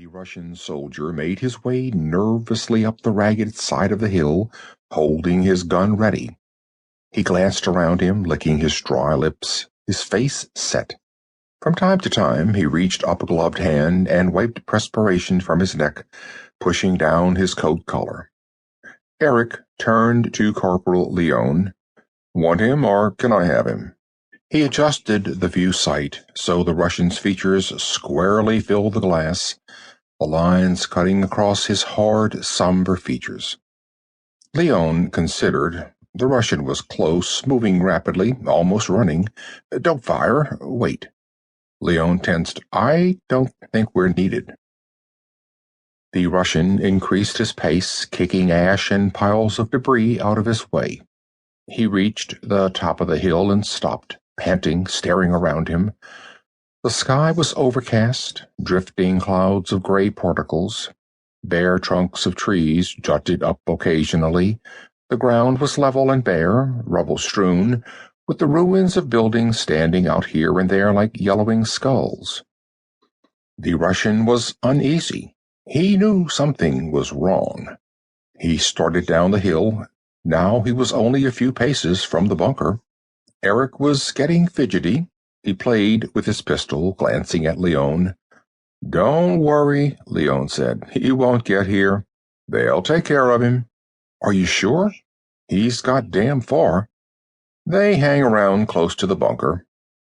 The Russian soldier made his way nervously up the ragged side of the hill, holding his gun ready. He glanced around him, licking his dry lips, his face set. From time to time he reached up a gloved hand and wiped perspiration from his neck, pushing down his coat collar. Eric turned to Corporal Leone. "Want him, or can I have him?" He adjusted the view sight so the Russian's features squarely filled the glass, the lines cutting across his hard, somber features. Leone considered. The Russian was close, moving rapidly, almost running. "Don't fire. Wait." Leone tensed. "I don't think we're needed." The Russian increased his pace, kicking ash and piles of debris out of his way. He reached the top of the hill and stopped, panting, staring around him. The sky was overcast, drifting clouds of gray particles. Bare trunks of trees jutted up occasionally. The ground was level and bare, rubble-strewn, with the ruins of buildings standing out here and there like yellowing skulls. The Russian was uneasy. He knew something was wrong. He started down the hill. Now he was only a few paces from the bunker. Eric was getting fidgety. He played with his pistol, glancing at Leone. "Don't worry," Leone said. "He won't get here. They'll take care of him." "Are you sure? He's got damn far." "They hang around close to the bunker.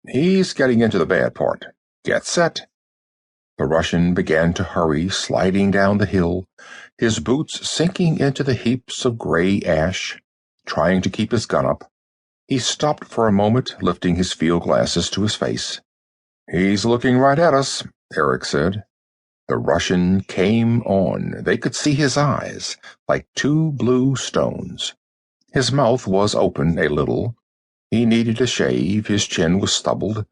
He's getting into the bad part. Get set." The Russian began to hurry, sliding down the hill, his boots sinking into the heaps of gray ash, trying to keep his gun up. He stopped for a moment, lifting his field glasses to his face. "He's looking right at us," Eric said. The Russian came on. They could see his eyes, like two blue stones. His mouth was open a little. He needed a shave. His chin was stubbled.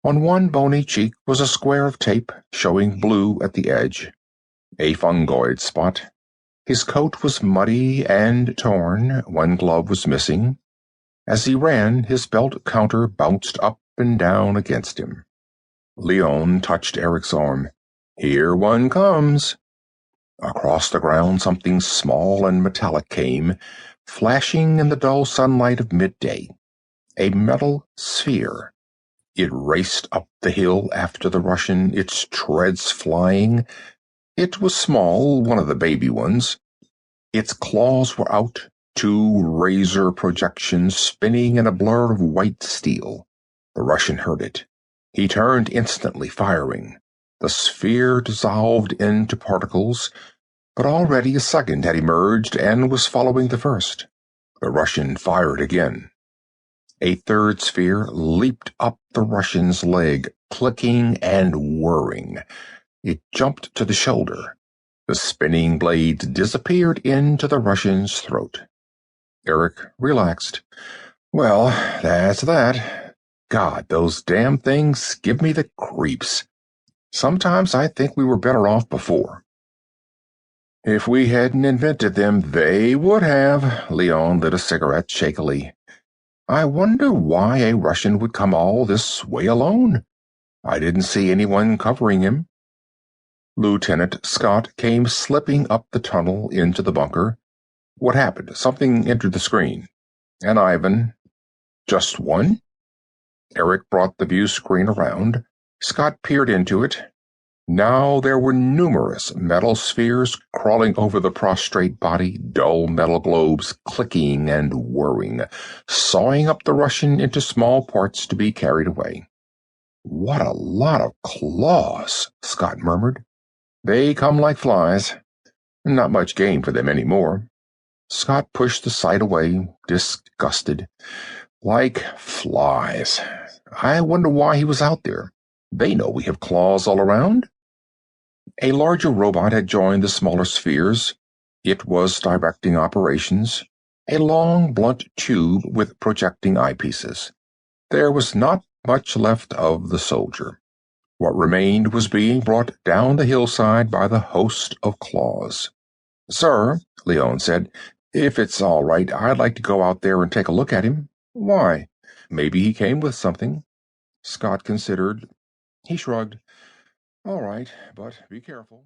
On one bony cheek was a square of tape, showing blue at the edge. A fungoid spot. His coat was muddy and torn. One glove was missing. As he ran, his belt counter bounced up and down against him. Leone touched Eric's arm. "Here one comes." Across the ground something small and metallic came, flashing in the dull sunlight of midday. A metal sphere. It raced up the hill after the Russian, its treads flying. It was small, one of the baby ones. Its claws were out, two razor projections spinning in a blur of white steel. The Russian heard it. He turned instantly, firing. The sphere dissolved into particles, but already a second had emerged and was following the first. The Russian fired again. A third sphere leaped up the Russian's leg, clicking and whirring. It jumped to the shoulder. The spinning blades disappeared into the Russian's throat. Eric relaxed. "Well, that's that. God, those damn things give me the creeps. Sometimes I think we were better off before." "If we hadn't invented them, they would have." Leone lit a cigarette shakily. "I wonder why a Russian would come all this way alone. I didn't see anyone covering him." Lieutenant Scott came slipping up the tunnel into the bunker. "What happened? Something entered the screen." "And Ivan." "Just one?" Eric brought the view screen around. Scott peered into it. Now there were numerous metal spheres crawling over the prostrate body, dull metal globes clicking and whirring, sawing up the Russian into small parts to be carried away. "What a lot of claws," Scott murmured. "They come like flies. Not much game for them anymore." Scott pushed the sight away, disgusted. "Like flies. I wonder why he was out there. They know we have claws all around." A larger robot had joined the smaller spheres. It was directing operations. A long, blunt tube with projecting eyepieces. There was not much left of the soldier. What remained was being brought down the hillside by the host of claws. "Sir," Leone said, "if it's all right, I'd like to go out there and take a look at him." "Why?" "Maybe he came with something." Scott considered. He shrugged. "All right, but be careful."